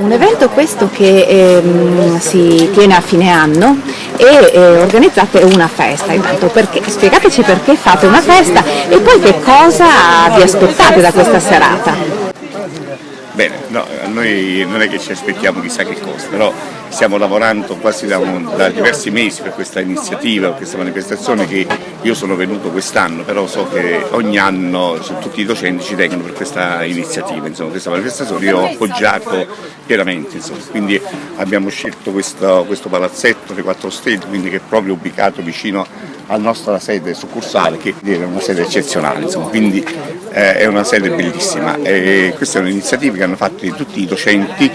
Un evento questo che si tiene a fine anno e organizzate una festa. Intanto spiegateci perché fate una festa e poi che cosa vi aspettate da questa serata. Bene, no, noi non è che ci aspettiamo chissà che cosa, però stiamo lavorando quasi da diversi mesi per questa iniziativa, per questa manifestazione che io sono venuto quest'anno, però so che ogni anno tutti i docenti ci tengono per questa iniziativa, insomma, questa manifestazione io ho appoggiato pienamente, insomma. Quindi abbiamo scelto questo palazzetto, le 4 Stelle, quindi che è proprio ubicato vicino alla nostra sede succursale, che è una sede eccezionale, insomma, quindi è una sede bellissima e questa è un'iniziativa che hanno fatto tutti i docenti,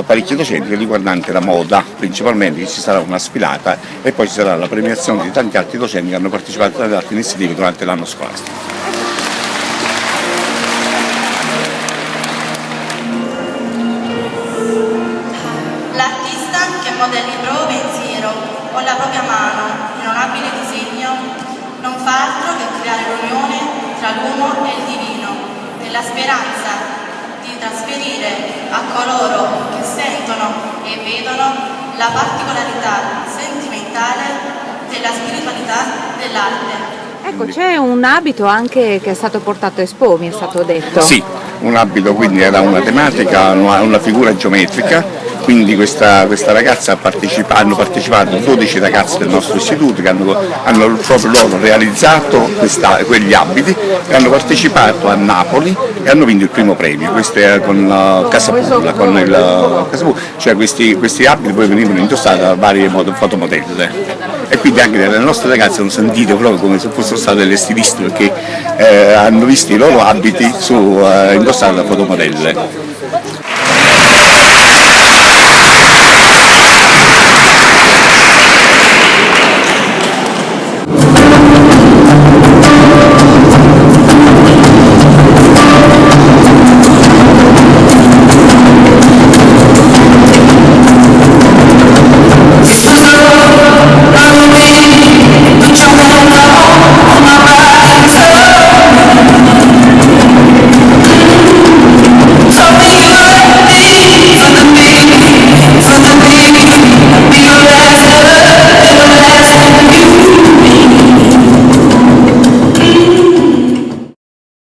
parecchi docenti riguardante la moda, principalmente, che ci sarà una sfilata e poi ci sarà la premiazione di tanti altri docenti che hanno partecipato ad altre iniziative durante l'anno scolastico. L'artista che modella i propri pensiero con la propria mano in un abile disegno non fa altro che creare l'unione tra l'uomo e il divino, nella speranza di trasferire a coloro che sentono e vedono la particolarità sentimentale della spiritualità dell'arte. Ecco, c'è un abito anche che è stato portato a Expo, mi è stato detto. Sì, un abito quindi era una tematica, una figura geometrica. Quindi questa ragazza hanno partecipato 12 ragazzi del nostro istituto che hanno proprio loro realizzato quegli abiti e hanno partecipato a Napoli e hanno vinto il primo premio. Questo è con Casapulla, cioè questi abiti poi venivano indossati da varie fotomodelle. E quindi anche le nostre ragazze hanno sentito proprio come se fossero state delle stiliste perché hanno visto i loro abiti indossati da fotomodelle.